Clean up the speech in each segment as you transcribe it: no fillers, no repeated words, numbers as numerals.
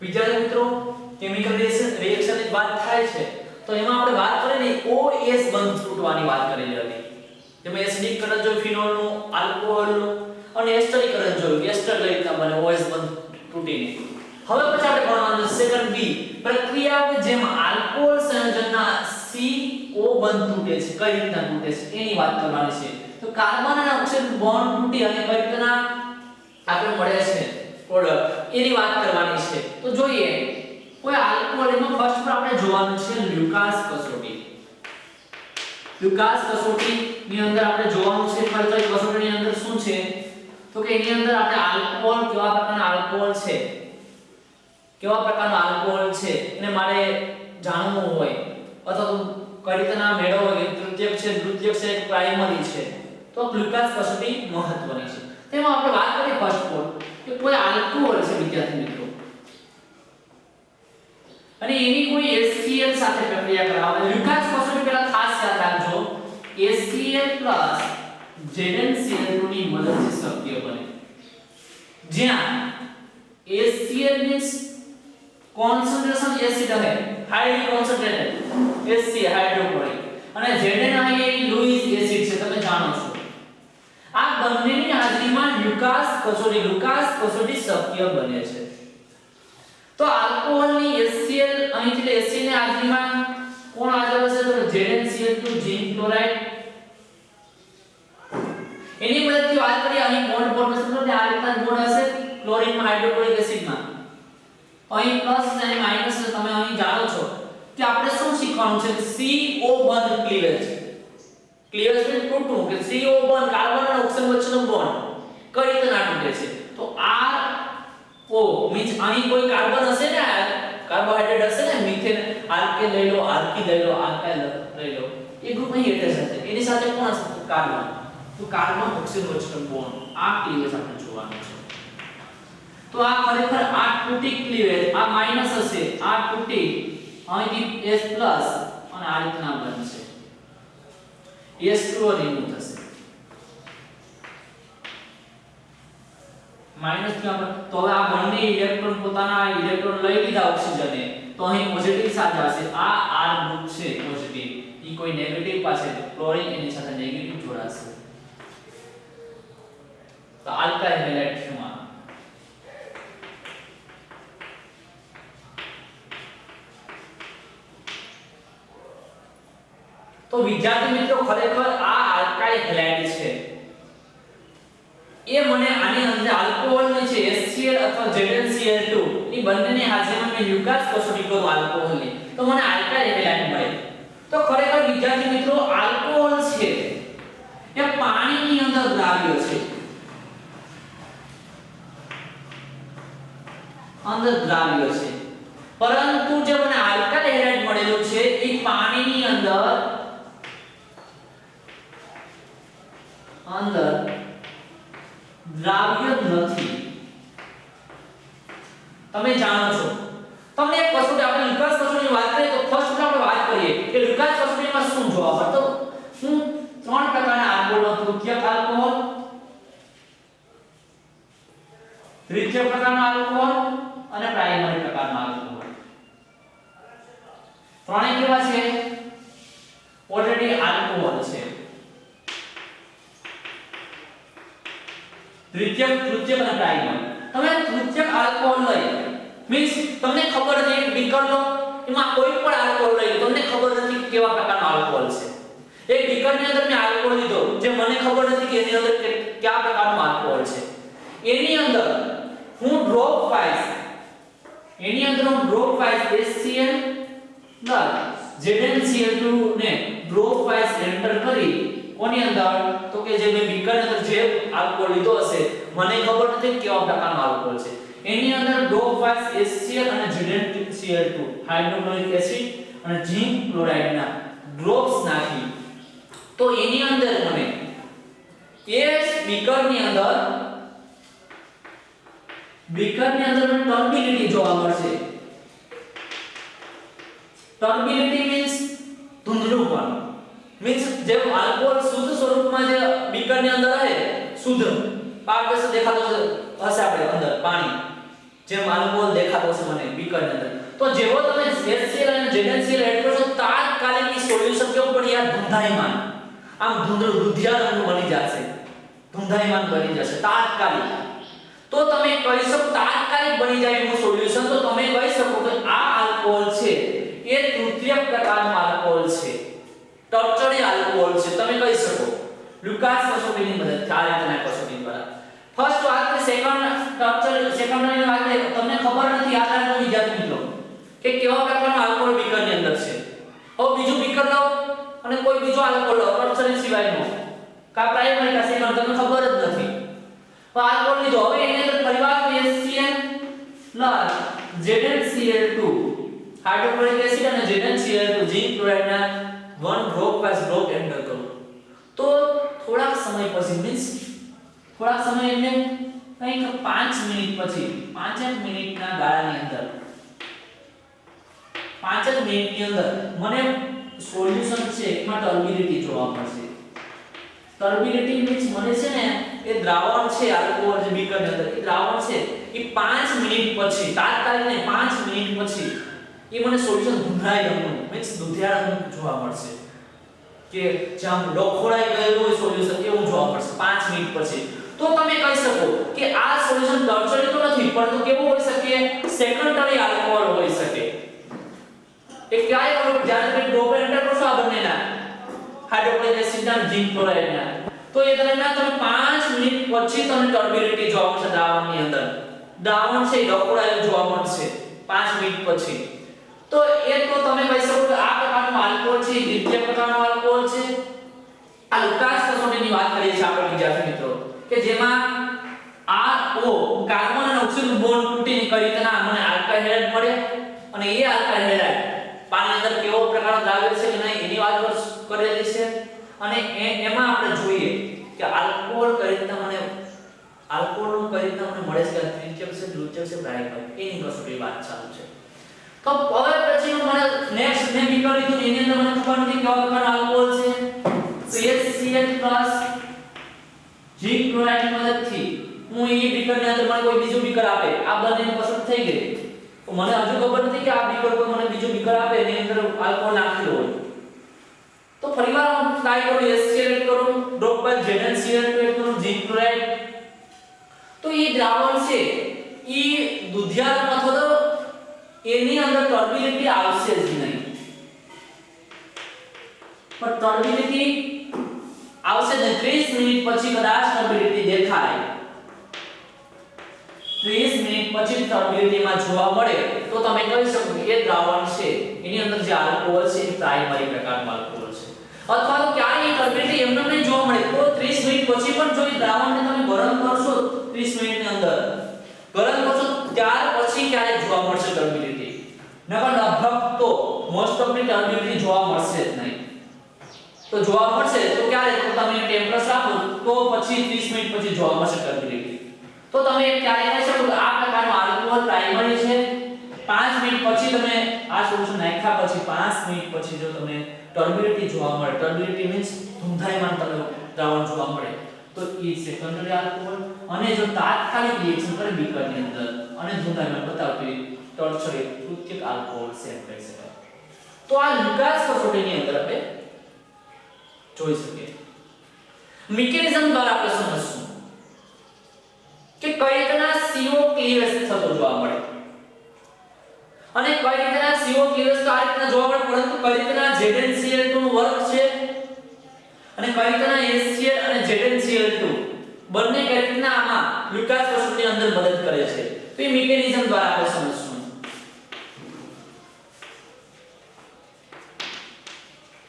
વિદ્યાર્થી મિત્રો chemical reaction ની વાત થાય છે તો એમાં આપણે વાત કરીએ OS બંધ તૂટવાની વાત કરેલી હતી જેમાં એસિડિક કરંટ જોયું ફિનોલ નું આલ્કોહોલ નું અને એસ્ટરિક કરંટ જોયું એસ્ટર કઈ રીતના બને OS બંધ તૂટીને હવે પછી આપણે ભણવાનું સેકન્ડ બી પ્રક્રિયા જેમાં આલ્કોહોલ સંયોજનના CO બંધ તૂટે છે કઈ રીતના તૂટે છે એની વાત કરવાની છે તો કાર્બન અને ઓક્સિજન બોન્ડ તૂટી અને કઈ રીતના આપણે મળે છે પ્રોડક્ટ એની વાત કરવાની છે તો જોઈએ કોઈ આલ્કોહોલ એમાં ફર્સ્ટ પર આપણે જોવાનું છે લ્યુકાસ કસોટી ની અંદર આપણે જોવાનું છે ખરેખર કસોટીની અંદર શું છે તો કે એની અંદર આપણે આલ્કોહોલ કેવા પ્રકારના આલ્કોહોલ છે એને મારે જાણવું હોય અથવા તો કઈ રીતના મેળવવો હોય તૃતીયક છે દ્વિતીયક છે પ્રાઇમરી છે તો ગ્લુકોઝ કસોટી મહત્વની છે તેમાં આપણે વાત કરીએ ફર્સ્ટ ઓફ ઓલ કે કોઈ આલ્કોહોલ છે વિદ્યાર્થી મિત્રો અને એની કોઈ HCl સાથે પ્રક્રિયા કરાવે ગ્લુકોઝ કસોટી પહેલા ખાસ યાદ રાખજો HCl ZnCl2 ની મદદથી શક્ય બને જ્યાં HCl means concentration acid है highly concentrated HCl હાઇડ્રોક્લોરિક અને Zn એ લुईस એસિડ છે તમે જાણો છો આ બંનેની હાજરીમાં લ્યુકાસ કસોટી શક્ય બને છે તો આલ્કોહોલની HCl અહીંથી HCl ની હાજરીમાં કોણ હાજર હશે તો ZnCl2 ઝિંક ક્લોરાઇડ એની મદદથી વાત કરીએ અહીં બોન્ડ ફોર્મેશન તો આ રીતના બોન્ડ હશે ક્લોરીનમાં હાઇડ્રોક્લોરિક એસિડમાં અહીં પ્લસ અને માઈનસ તમે અહીં જાણો છો કે આપણે શું શીખવાનું છે CO બંધ ક્લીવેજ એટલે તૂટવું કે CO બંધ કાર્બન અને ઓક્સિજન વચ્ચેનો બોન્ડ કઈ રીતે ના તૂટે છે તો RO મીન્સ અહીં કોઈ કાર્બન હશે ને કાર્બોહાઈડ્રેટ હશે ને મિથેન આલ્કેન લઈ લો આલ્કી લઈ લો આલ્કાઇલ લઈ લો એ ગ્રુપ અહીં એટેચ હશે એની સાથે કોણ હશે કાર્બન તો કાર્બન ઓક્સિજન વચ્ચેનો બોન્ડ આ ક્લીવેજ આપણે જોવાનું છે તો આ ખરેખર આ તૂટી ક્લીવેજ આ માઈનસ હશે આ તૂટી અહીંથી S+ અને આ રીતના બનશે S2 રિમૂવ થશે માઈનસ થી આપણે તો હવે આ બંને ઇલેક્ટ્રોન પોતાના ઇલેક્ટ્રોન લઈ લીધા ઓક્સિજને તો અહીં પોઝિટિવ સાથે હશે આ R ગ્રુપ છે પોઝિટિવ ઈ કોઈ નેગેટિવ પાસે ક્લોરીન એની સાથે નેગેટિવ જોડાશે તો આલ્કાઇલ હેલાઇડ શું આ તો વિદ્યાર્થી મિત્રો ખરેખર આ આલ્કાઇલ હેલાઇડ છે એ મને આની અંદર આલ્કોહોલ ની છે HCl અથવા ZnCl2 ની બંનેની હાજરીમાં મેં લ્યુકાસ કસોટી કરું આલ્કોહોલ ની તો મને આલ્કાઇલ હેલાઇડ મળે તો ખરેખર વિદ્યાર્થી મિત્રો આલ્કોહોલ છે એ પાણીની અંદર દ્રાવ્ય છે પરંતુ જે મને આલ્કાઇલ હેલાઇડ મળેલું છે એ પાણીની અંદર દ્રાવ્ય નથી તમે જાણો છો તમને એક કસોટી આપણે લ્યુકાસ કસોટીની વાત કરીએ તો ફર્સ્ટ આપણે વાત કરીએ કે લ્યુકાસ કસોટીમાં શું જોવા મળે તો હું ત્રણ પ્રકારના આલ્કોહોલ તૃતીયક આલ્કોહોલ દ્વિતીયક પ્રકારનો આલ્કોહોલ અને પ્રાઇમરી પ્રકારનો આલ્કોહોલ ત્રણેય કેવા છે ઓલરેડી આલ્કોહોલ છે તૃતીયક અને પ્રાઇમરી તમે તૃતીયક આલ્કોહોલ લઈ મીન્સ તમને ખબર નથી એક બીકર લો એમાં કોઈ પણ આલ્કોહોલ લઈ તમને ખબર નથી કેવા પ્રકારનો આલ્કોહોલ છે એક બીકરની અંદર મેં આલ્કોહોલ લીધો જે મને ખબર નથી કે એની અંદર કયા પ્રકારનો આલ્કોહોલ છે એની અંદર હું ડ્રોપ પાઈશ HCl ZnCl2 ને ડ્રોપ પાઈશ એન્ટર કરી કોની અંદર તો કે જે મેં બીકરની અંદર જે આલ્કોહોલ લીધો હશે મને ખબર નથી કેવા પ્રકારનો આલ્કોહોલ છે એની અંદર ડ્રોપ પાઈશ HCl અને ZnCl2 હાઇડ્રોક્લોરિક એસિડ અને ઝિંક ક્લોરાઇડના ડ્રોપ્સ નાખી તો એની અંદર મને એ બીકરની અંદર મને ટર્બિડિટી જોવા મળશે ટર્બિડિટી મીન્સ ધૂંધળુપણ मींस जब अल्कोहल शुद्ध स्वरूप में जे बीकर ની અંદર રહે શુદ્ધ પારદર્શક દેખાતો હશે આપણે અંદર પાણી જેમ આલ્કોહોલ દેખાતો છે મને બીકર ની અંદર, તો જેવો તમે HCl અને ZnCl એડ કરશો તાત્કાલિક ઈ સોલ્યુશન કેવું બની યાર ધૂંધાયમાન, આમ ધૂંધળું દુધિયા રંગનું બની જશે, ધૂંધાયમાન બની જશે તાત્કાલિક. તો તમે કહી શકો તાત્કાલિક બની જાય એવું સોલ્યુશન, તો તમે કહી શકો કે આ આલ્કોહોલ છે એ તૃતીય પ્રકારનું આલ્કોહોલ છે, ટર્શરી આલ્કોહોલ છે, તમે કહી શકો લુકાસ કસોટીની મદદથી, આ રીતના કસોટી દ્વારા. ફર્સ્ટ વાત કે સેકન્ડરી વાત છે, તમને ખબર નથી યાદ રાખજો વિદ્યાર્થી મિત્રો કે કેવા પ્રકારનું આલ્કોહોલ બીકર ની અંદર છે. હવે બીજું બીકર લો અને કોઈ બીજો આલ્કોહોલ લો ટર્શરી સિવાયનો, કા પ્રાઇમરી કા સેકન્ડરી, તમને ખબર જ નથી. તો આલ્કોહોલ લીધો, હવે એની અંદર પરિવાર HCl plus ZnCl2 hydrochloric acid અને ZnCl2 ઝીંક ક્લોરાઇડના 1 ડ્રોપ બાય ડ્રોપ એન્ટર કરો. તો થોડાક સમય પછી મીન્સ થોડાક સમય એટલે કંઈક 5 મિનિટ પછી, 5 મિનિટના ગાળાની અંદર, 5 મિનિટની અંદર મને સોલ્યુશન છે એમાં ટર્બિડિટી જોવા મળશે. ટર્બિડિટી મીન્સ મને છે ને એ દ્રાવણ છે આલ્કોહોલ જે બીકર ની અંદર એ દ્રાવણ છે એ 5 મિનિટ પછી, તાત્કાલિક નહીં 5 મિનિટ પછી એ મને સોલ્યુશન ધૂંધાય રંગનું મીન્સ દુધિયા રંગનું જોવા મળશે, કે જેમ લખોડાઈ ગયેલું હોય સોલ્યુશન એવું જોવા મળશે 5 મિનિટ પછી. તો તમે કહી શકો કે આ સોલ્યુશન ટર્શરી તો નથી પરંતુ કેવું હોઈ શકે, સેકન્ડરી આલ્કોહોલ હોઈ શકે. એ ક્યારે હોય જ્યારે તમે ડોપ એન્ટર કરશો આ બંનેના હાઇડ્રોક્લોરિક એસિડ ના ઝીંક ક્લોરાઇડના, તો એ દરમિયાન તમે 5 મિનિટ પછી તમને ટર્બિડિટી જોવા મળશે દ્રાવણની અંદર, દ્રાવણ છે લખોડાયેલું જોવા મળશે 5 મિનિટ પછી. તો એ તો તમે કહી શકો કે આ પ્રકારનું આલ્કોહોલ છે દ્વિતીય પ્રકારનું આલ્કોહોલ છે. આ લુકાસ કસોટીની વાત કરીએ છીએ આપણે વિદ્યાર્થી મિત્રો કે જેમાં RO કાર્બન અને ઓક્સિજન બોન્ડ તૂટીને કઈ રીતના મને આલ્કાઇલ હેલાઇડ મળે અને એ આલ્કાઇલ હેલાઇડ પાણી અંદર કેવો પ્રકારનો દ્રાવ્ય છે કે નહીં એની વાત કરેલી છે. અને એમાં આપણે જોઈએ કે આલ્કોહોલ કઈ રીતના મને આલ્કોહોલનું કઈ રીતના મને મળે છે, ત્રિચક છે દ્વિચક છે પ્રાઇમરી, એની કસોટી વાત ચાલુ છે. તો હવે પછી મને નેક્સ્ટ મેં બીકર લીધું એની અંદર મને ખબર નથી કેવા પ્રકારનો આલ્કોહોલ છે, તો HCl પ્લસ ઝીંક ક્લોરાઇડની મદદથી હું એ બીકર ની અંદર મને કોઈ બીજું બીકર આપે, આ બંનેની કસોટી થઈ ગઈ. તો મને હજુ ખબર નથી કે આ બીકર કોઈ મને બીજું બીકર આપે એની અંદર આલ્કોહોલ નાખેલો હોય, તો ફરીવાર હું ટ્રાય કરું HCl એડ કરું, ડ્રોપ બાય ZnCl2 એડ કરું, ઝીંક ક્લોરાઇડ. તો એ દ્રાવણ છે એ દુધિયા રંગ અથવા તો એની અંદર ટર્બિડિટી આવશે જ નહીં, પણ ટર્બિડિટી આવશે ને 30 મિનિટ પછી કદાચ ટર્બિડિટી દેખાય, 30 મિનિટ પછી ટર્બિડિટીમાં જોવા મળે તો તમે કહી શકો કે એ દ્રાવણ છે એની અંદર જે આલ્કોહોલ છે એ પ્રાઇમરી પ્રકારનું આલ્કોહોલ છે. અથવા તો ક્યાંય ટર્બિડિટી એમને નહીં જોવા મળે તો 30 મિનિટ પછી પણ જો એ દ્રાવણને તમે ગરમ કરશો 30 મિનિટની અંદર ગરમ કરશો ત્યાર પછી ક્યારે જોવા મળશે ટર્બિડિટી, નકર લગભગ તો મોસ્ટ ઓફલી ટર્બિડિટી જોવા મળશે જ નહીં. તો જોવા મળશે તો ક્યારે, તો તમે ટેમ્પરેચર રાખો તો પછી 30 મિનિટ પછી જોવા મળશે ટર્બિડિટી. તો તમે ક્યારે કહી શકો કે આ પ્રકારનું આલ્કોહોલ પ્રાઇમરી છે. 5 મિનિટ પછી તમે આ સોલ્યુશન નાખ્યા પછી 5 મિનિટ પછી જો તમને ટર્બિડિટી જોવા મળે, ટર્બિડિટી મીન્સ ધૂંધાયમાન તમે દ્રાવણ જોવા મળે, તો એ સેકન્ડરી આલ્કોહોલ. અને જો તાત્કાલિક રિએક્શન કરે બીકરની અંદર અને ધૂંધાયમાન બતાવતી ટર્શરી તૃતીયક આલ્કોહોલ છે એમ કહી શકાય. તો આ લુકાસ કસોટીની અંદર આપણે જોઈ શકીએ. મિકેનિઝમ દ્વારા આપણે સમજશું કે કઈ રીતના CO ક્લીવેજ થતો જોવા મળે અને કઈ રીતના CO ક્લીવેજ તો આ રીતના જોવા મળે, પરંતુ કઈ રીતના ZnCl2 નું વર્ક છે અને કઈ રીતના HCl અને ZnCl2 બંને કઈ રીતના આમાં લુકાસ કસોટીની અંદર મદદ કરે છે, તો એ મિકેનિઝમ દ્વારા આપણે સમજશું.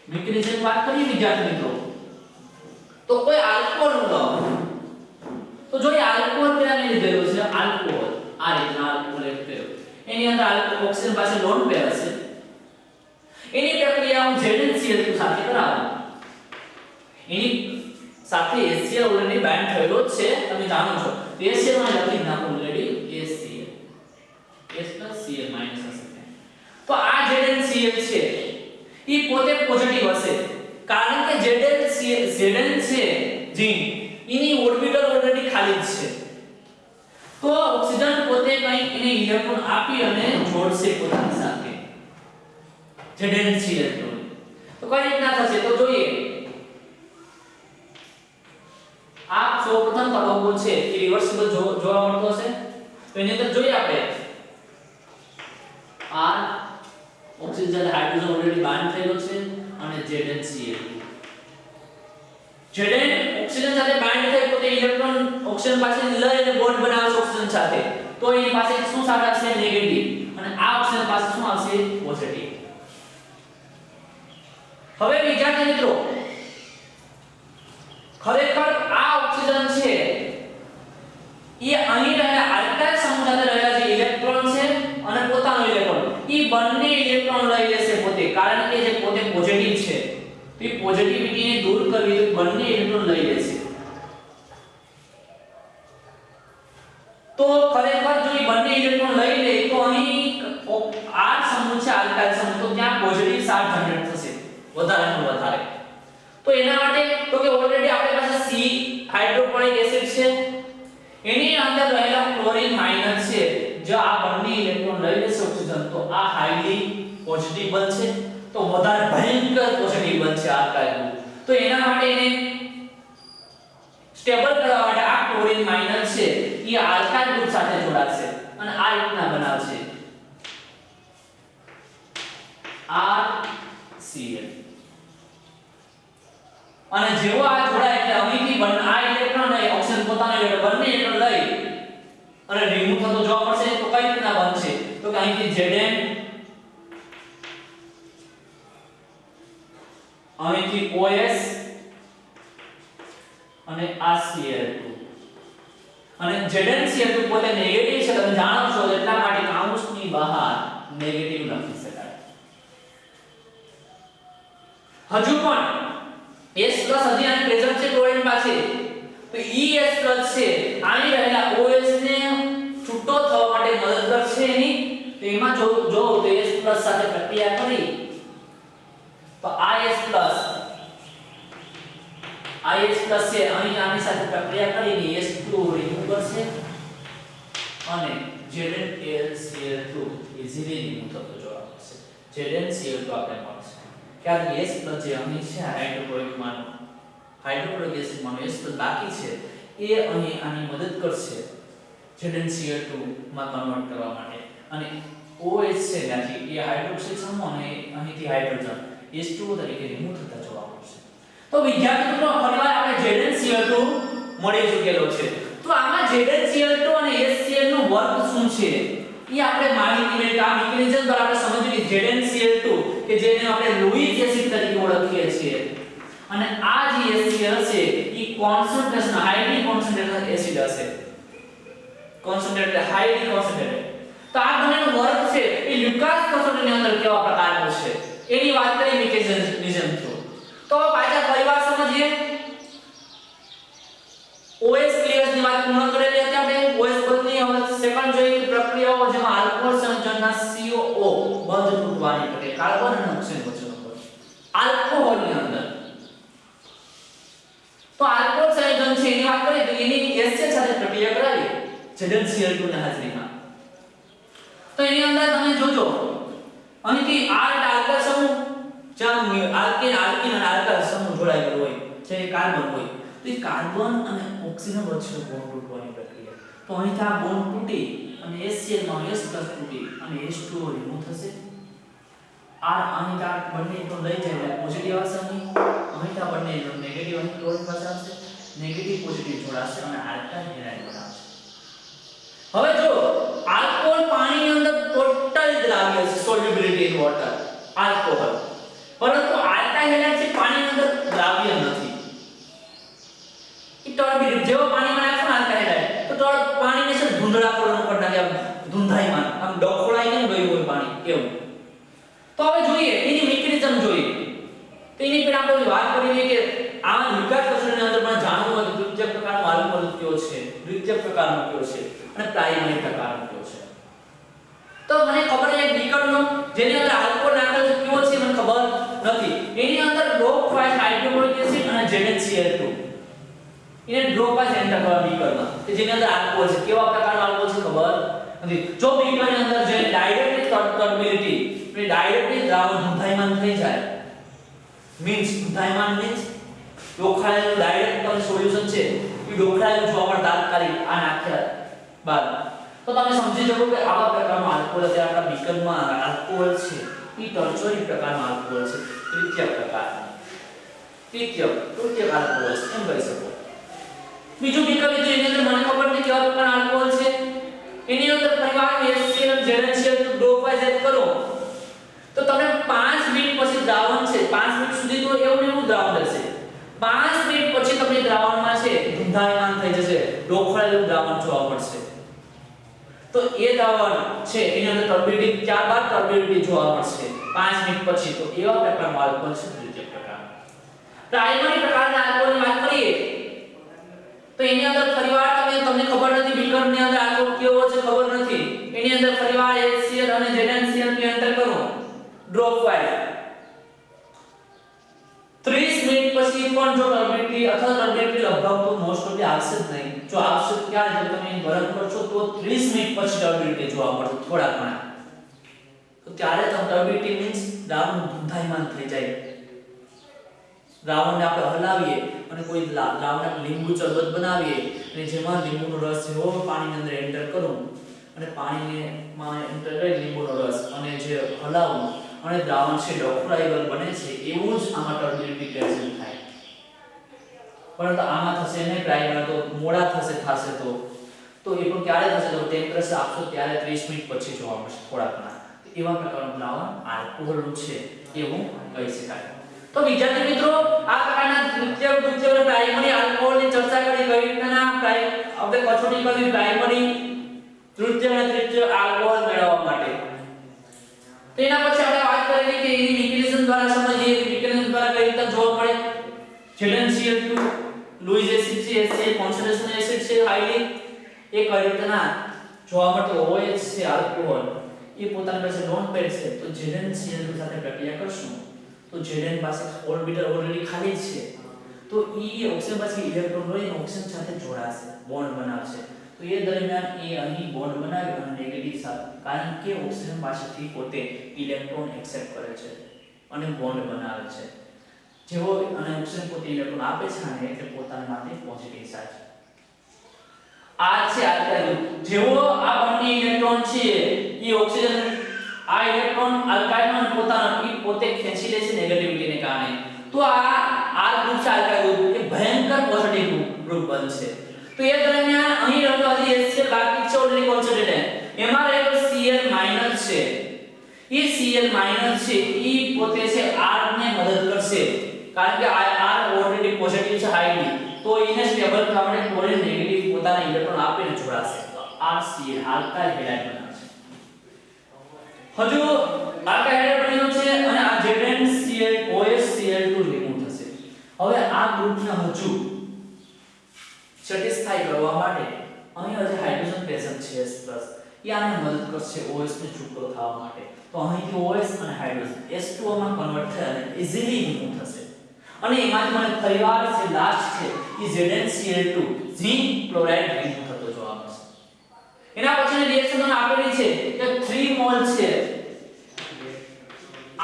મિકેનિઝમ વાત કરીએ વિદ્યાર્થી મિત્રો તો કોઈ આલ્કોહોલ નો, તો જો એ આલ્કોહોલ પેલા મેં લીધેલો છે આલ્કોહોલ, આ રીતના આલ્કોહોલ એક કર્યો, એની અંદર આલ્કોહોલ ઓક્સિજન પાસે લોન પેર હશે, એની પ્રક્રિયા હું ZnCl2 સાથે કરાવું, એની સાથે HCl ઓલરેડી બાઇન્ડ થયેલો જ છે તમે જાણો છો, તો HCl માં લખી નાખો ઓલરેડી HCl H+Cl હશે. તો આ ZnCl છે ઈ પોતે પોઝિટિવ હશે કારણ કે Zn છે ઝીંક એની ઓર્બિટલ ઓલરેડી ખાલી જ છે, તો ઓક્સિજન પોતે કઈ એને ઇલેક્ટ્રોન આપી અને જોડશે પોતાની સાથે ZnCl2 તો કઈ રીતના થશે તો જોઈએ આ સૌપ્રથમ તબક્કો છે એ રિવર્સિબલ જોવા મળતો હશે તો એની અંદર જોઈએ આપણે R ઓક્સિજન સાથે હાઇડ્રોજન ઓલરેડી બાન્ડ થયેલો છે અને ZnCl2 Zn ઓક્સિજન સાથે બાન્ડ થઈ પોતે ઇલેક્ટ્રોન ઓક્સિજન પાસે લઈ અને બોન્ડ બનાવે છે ઓક્સિજન સાથે તો એની પાસે શું સાથે આવશે નેગેટિવ અને આ ઓક્સિજન પાસે શું આવશે પોઝિટિવ હવે વિદ્યાર્થી મિત્રો ખરેખર આ ઓક્સિજન છે એ અહીં રહેલા આલ્કાઇલ સમૂહ સાથે રહેલા જે ઇલેક્ટ્રોન છે અને પોતાનો ઇલેક્ટ્રોન એ બંને ઇલેક્ટ્રોન લઈ લેશે પોતે કારણ કે જે પોતે પોઝિટિવ છે તો એ પોઝિટિવિટીને દૂર કરવી તો બંને ઇલેક્ટ્રોન લઈ લેશે તો ખરેખર જો એ બંને ઇલેક્ટ્રોન લઈ લે તો અહીં R સમૂહ છે આલ્કાઇલ સમૂહ તો ત્યાં પોઝિટિવ ચાર્જ જનરેટ થશે વધારેમાં વધારે તો એના માટે તો કે ઓલરેડી આપણી પાસે C હાઇડ્રોક્લોરિક એસિડ છે એની અંદર રહેલા ક્લોરીન માઇનસ છે જો આ બંને ઇલેક્ટ્રોન લઈ લેશે ઓક્સિજન તો આ હાઈલી પોઝિટિવ બનશે તો વધારે ભયંકર પોઝિટિવ બનશે આલ્કાઇલ તો એના માટે એને સ્ટેબલ કરવા માટે આ ક્લોરીન માઇનસ છે એ આલ્કાઇલ ગ્રુપ સાથે જોડાશે અને આ રીતના બનાવશે RCl અને જેવો આ જોડાય એટલે અહીંથી આ ઇલેક્ટ્રોન અને ઓક્સિજન પોતાનો ઇલેક્ટ્રોન બંને ઇલેક્ટ્રોન લઈ અને રિમૂવ થતો જોવા મળશે તો કઈ રીતના બનશે તો કે અહીંથી Zn અહીંથી OS અને આ Cl2 અને ZnCl2 પોતે નેગેટિવ છે તમે જાણો છો એટલા માટે કાઉન્સની બહાર નેગેટિવ લખી શકાય હજુ પણ S+ હજી આની પ્રેઝન્ટ છે ક્લોરીન પાસે તો ES+ છે આની રહેલા OS ને છૂટો થવા માટે મદદ કરશે એની તો એમાં જો તો S+ સાથે પ્રક્રિયા કરી તો IS+ છે અહીં આની સાથે પ્રક્રિયા કરીને S2 રિમૂવ કરશે અને ZnCl2 ઇઝીલી રિમૂવ થતો જોવા મળશે ZnCl2 આપણે મળશે કારણ કે S+ જે અહીં છે હાઇડ્રોક્લોરિક એસિડ માનો S+ બાકી છે એ અહીં આની મદદ કરશે ZnCl2 માં કન્વર્ટ કરવા માટે અને OH છે ત્યાંથી એ હાઇડ્રોક્સિલ સમૂહ અને અહીંથી હાઇડ્રોજન H2 તરીકે રિમૂવ થતા જોવા મળશે તો વિદ્યાર્થી મિત્રો ફરીવાર આપણે ZnCl2 મળી ચૂકેલો છે તો આમાં ZnCl2 અને HCl નું વર્ક શું છે એ આપણે માહિતી મેળવી આ મિકેનિઝમ દ્વારા આપણે સમજ્યું કે ZnCl2 કે જેને આપણે લોઇક એસિડ તરીકે ઓળખીએ છીએ અને આ જે HCl છે એ કોન્સન્ટ્રેશન હાઈલી કોન્સન્ટ્રેટેડ એસિડ હશે કોન્સન્ટ્રેટેડ હાઈલી કોન્સન્ટ્રેટેડ તો આ બંનેનો વર્ક છે એ લ્યુકાસ ક્રોસોટોમની અંદર કેવા પ્રકારનો છે એની વાત કરી મિકેનિઝમ થ્રુ તો પાછા ફરીવાર સમજીએ OH ક્લિયરન્સ ની વાત પૂર્ણ કરેલી હતી આપણે OH બંધની હવે સેકન્ડ જોઈ પ્રક્રિયાઓ જેમાં આલ્કોહોલ સંયોજનના COO બંધ તૂટવાની પ્રક્રિયા કાર્બન અને ઓક્સિજન વચ્ચેનો બંધ આલ્કોહોલની અંદર તો આલ્કોહોલ સંયોજન છે એની વાત કરીએ તો એની HCl સાથે પ્રક્રિયા કરાવી ZnCl2 ની હાજરીમાં તો એની અંદર તમે જોજો અહીંથી R આલ્કાઇલ સમૂહ જ્યાં આલ્કેન અને આલ્કાઇલ સમૂહ જોડાયેલો હોય જે કાર્બન હોય તો એ કાર્બન અને ઓક્સિજન વચ્ચેનો બોન્ડ તૂટવાની પ્રક્રિયા તો અહીંથી આ બોન્ડ તૂટી અને HCl માં S+ તૂટી અને H2O રિમૂવ થશે R અહીં આ બંને તો લઈ જાય એટલે પોઝિટિવ આવશે અહીં આ બંને નેગેટિવ અહીં ક્લોરીન પાસે આવશે નેગેટિવ પોઝિટિવ જોડાશે અને આલ્કાઇલ હેલાઇડ બનાવશે હવે જો આલ્કોહોલ પાણીની અંદર ટોટલ દ્રાવ્ય છે સોલ્યુબિલિટી ઇન વોટર આલ્કોહોલ પરંતુ આલ્કાઇલ હેલાઇડ છે પાણીની અંદર દ્રાવ્ય નથી ટર્બિડિક જેવો પાણીમાં નાખો ને આલ્કાઇલ હેલાઇડ તો પાણીને છે ધૂંધળા કલરનું કરી નાખે ધૂંધાઈમાં આમ ડોખોળાઈ કેમ ગયું હોય પાણી એવું તો હવે જોઈએ એની મિકેનિઝમ જોઈએ તો એની પર આપણે વાત કરીએ કે આ લ્યુકાસ ક્રોસોટોમની અંદર પણ જાણવું હોય કે દ્વિતીય પ્રકારનો આલ્કોહોલ કયો છે દ્વિતીય પ્રકારનો કયો છે અને પ્રાઇમરી પ્રકારનો કયો છે તો મને ખબર છે બીકરનો જેની અંદર આલ્કોહોલ નાખેલો છે કયો છે મને ખબર નથી એની અંદર ડ્રોપ 5 હાઇડ્રોક્લોરિક એસિડ અને ZnCl2 એને ડ્રોપ 5 એન્ટર કરવા બીકરમાં કે જેની અંદર આલ્કોહોલ છે કેવા પ્રકારનો આલ્કોહોલ છે ખબર નથી. જો બીકરની અંદર જે ડાયરેક્ટલી ટર્બિલિટી એટલે ડાયરેક્ટલી દ્રાવણ દુધાયમાન થઈ જાય મીન્સ દુધાયમાન મીન્સ ડોખાયેલું ડાયરેક્ટ સોલ્યુશન છે એ ડોખાયેલું જોવા મળે તાત્કાલિક આ નાખ્યા બાદ તો તમે સમજી શકો કે આવા પ્રકારનો આલ્કોહોલ અત્યારે આપણા બીકરમાં આલ્કોહોલ છે એ ટર્શરી પ્રકારનો આલ્કોહોલ છે તૃતીય આલ્કોહોલ એમ કહી શકો. બીજું બીકર લીધું એની અંદર મને ખબર નથી કેવા પ્રકારનો આલ્કોહોલ છે એની અંદર પરિવાર HCl ZnCl dropwise add કરો તો તમને 5 મિનિટ પછી દ્રાવણ છે 5 મિનિટ સુધી તો એવું દ્રાવણ રહેશે 5 મિનિટ પછી તમને દ્રાવણમાં છે ધૂંધાયમાન થઈ જશે ડોખળેલું દ્રાવણ જોવા મળશે. તો એ દ્રાવણ છે એની અંદર ટર્બિડિટી ત્યારબાદ ટર્બિડિટી જોવા મળશે 5 મિનિટ પછી. તો એવા પ્રકારનો આલ્કોહોલ છે દ્વિતીય પ્રકાર. પ્રાઇમરી પ્રકારના આલ્કોહોલની વાત કરીએ તો એની અંદર ફરીવાર તમને ખબર નથી બીકરની અંદર આલ્કોહોલ કેવો છે ખબર નથી એની અંદર ફરીવાર HCl અને ZnCl ની એન્ટર કરો ડ્રોપ વાઇઝ 30 મિનિટ પછી પણ જો ટર્બિડિટી અથવા ટર્બિડિટી લગભગ તો મોસ્ટ ઓફલી આવશે જ નહીં. જો આવશે ક્યારે જો તમે ગરમ કરશો તો 30 મિનિટ પછી ટર્બિડિટી જોવા મળશે થોડા ઘણા. તો ત્યારે ટર્બિડિટી મીન્સ દ્રાવણ ધૂંધાયમાન થઈ જાય. દ્રાવણને આપણે હલાવીએ અને કોઈ દ્રાવણને લીંબુ શરબત બનાવીએ અને જેમાં લીંબુનો રસ જેવો પાણીની અંદર એન્ટર કરું અને પાણીમાં એન્ટર કરી લીંબુનો રસ અને જે હલાવું અને દ્રાવણ છે ડોખરાયેલ બને છે એવું જ આમાં ટર્બિડિટી ક્રિએશન થાય. પરંતુ આમાં થશે નહીં પ્રાઇમર તો મોડા થશે તો એ પણ ક્યારે થશે તો ટેમ્પરેચર આપશો ત્યારે 30 મિનિટ પછી જોવા મળશે થોડા ઘણા. એવા પ્રકારનું દ્રાવણ આલ્કોહોલ છે એવું કહી શકાય. તો વિદ્યાર્થી મિત્રો આ પ્રકારના દ્વિતીય પ્રાઇમરી આલ્કોહોલની ચર્ચા કરી કઈ રીતના આપણે કસોટી કરી પ્રાઇમરી તૃતીય અને તૃતીય આલ્કોહોલ મેળવવા માટે. તો એના પછી આપણે વાત કરેલી કે એની મિકેનિઝમ દ્વારા સમજીએ કે મિકેનિઝમ દ્વારા કઈ રીતે જોવા મળે. ZnCl2 લुईस એસિડ છે HCl કોન્સન્ટ્રેશન એસિડ છે હાઈલી એ કઈ રીતના જોવા મળતો OH છે આલ્કોહોલ એ પોતાની પાસે લોન પેડ છે તો ZnCl2 સાથે પ્રક્રિયા કરશું તો Zn પાસે ઓર્બિટલ ઓલરેડી ખાલી છે તો E ઓક્સિજન પાસે ઇલેક્ટ્રોન લઈને ઓક્સિજન સાથે જોડાશે બોન્ડ બનાવશે. તો એ દરમિયાન એ અહીં બોન્ડ બનાવી અને નેગેટિવ સાથે કારણ કે ઓક્સિજન પાસેથી પોતે ઇલેક્ટ્રોન એક્સેપ્ટ કરે છે અને બોન્ડ બનાવે છે. જેવો અને ઓક્સિજન પોતે ઇલેક્ટ્રોન આપે છે અને એટલે પોતાના માટે પોઝિટિવ ચાર્જ. આ છે આલ્કાઇલ. જેવો આ બંને ઇલેક્ટ્રોન છે એ ઓક્સિજન આ ઇલેક્ટ્રોન આલ્કાઇલ અને પોતે ખેંચી લે છે નેગેટિવિટીને કારણે. તો આ ગ્રુપ છે આલ્કાઇલ ગ્રુપ એ ભયંકર પોઝિટિવ ગ્રુપ બનશે. તો એ દરમિયાન અહીં રહેલો હજી HCl બાકી છે ઓલરેડી કોન્સન્ટ્રેટેડ એમાં રહેલો Cl- છે. એ Cl- છે એ પોતે છે R ને મદદ કરશે કારણ કે R ઓલરેડી પોઝિટિવ છે હાઈલી તો એને સ્ટેબલ કરવા માટે ક્લોરીન નેગેટિવ પોતાના ઇલેક્ટ્રોન આપીને જોડાશે તો RCl આલ્કાઇલ હેલાઇડ બનાવશે. હજુ આલ્કાઇલ હેલાઇડ બન્યો છે અને આ ZnCl OHCl2 રિમૂવ થશે. હવે આ ગ્રુપને હજુ સેટિસ્ફાઈ કરવા માટે અહીં હજી હાઇડ્રોજન પ્રેઝન્ટ છે H+ એ આને મદદ કરશે OH ને છૂટો થવા માટે. તો અહીંથી OH અને હાઇડ્રોજન H2O માં કન્વર્ટ થાય અને ઈઝીલી રિમૂવ થશે અને એમાંથી મને ફરીવાર છે લાસ્ટ છે એ ZnCl2 ઝિંક ક્લોરાઇડ રિમૂવ થતો જોવા મળશે. એના પછીની રિએક્શન તમને આપેલી છે કે 3 મોલ છે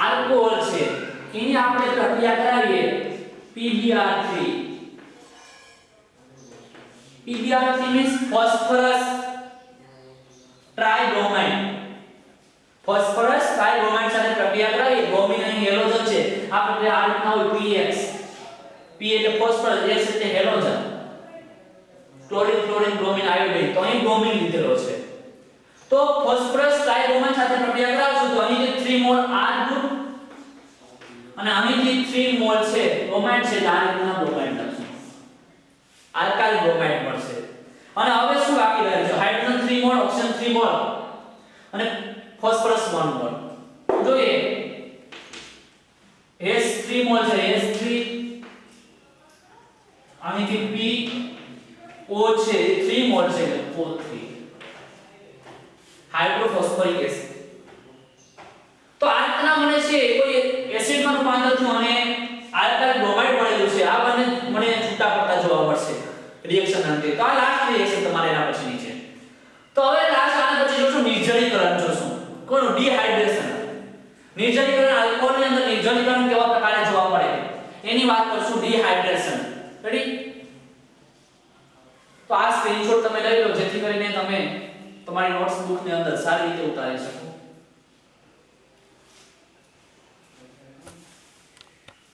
આલ્કોહોલ છે એની આપણે પ્રક્રિયા કરાવીએ PbR3 means phosphorus tribromide સાથે પ્રક્રિયા કરાવી બ્રોમિન અહીં હેલોજન છે આ પ્રક્રિયા આ રીતના હોય PX P એટલે ફોસ્ફરસ X એટલે હેલોજન ક્લોરીન બ્રોમિન આયોડાઇડ તો અહીં બ્રોમિન લીધેલો છે. તો ફોસ્ફરસ ટ્રાઇબ્રોમાઇડ સાથે પ્રક્રિયા કરાવશું તો અહીંથી 3 મોલ R ગ્રુપ અને અહીંથી 3 મોલ છે બ્રોમાઇડ છે આ રીતના બ્રોમાઇડ લખશું આલ્કાઇલ બ્રોમાઇડ મળશે. અને હવે શું બાકી રહે છે હાઇડ્રોજન 3 મોલ ઓક્સિજન 3 મોલ અને ફોસ્ફરસ 1 મોલ. જોઈએ H3 મોલ છે H3 અહીંથી P O છે 3 મોલ છે O3 હાઇડ્રોફોસ્ફોરિક એસિડ. તો આ રીતના મને છે કોઈ એસિડમાં રૂપાંતર થયું અને આલ્કાઇલ બ્રોમાઇડ મળેલું છે આ બંને મને છૂટા પડતા જોવા મળશે રિએક્શન અંતે. તો આ લાસ્ટ રિએક્શન તમારે એના પછીની છે. તો હવે લાસ્ટ આના પછી જોશું નિર્જલીકરણ જોશું. કોનું? ડિહાઇડ્રેશન. નિર્જલીકરણ આલ્કોહોલની અંદર નિર્જલીકરણ કેવા પ્રકારે જોવા મળે એની વાત કરશું. ડિહાઇડ્રેશન. રેડી? તો આ સ્ક્રીનશોટ તમે લઈ લો જેથી કરીને તમે તમારી નોટ્સ બુક ની અંદર સારી રીતે ઉતારી શકો.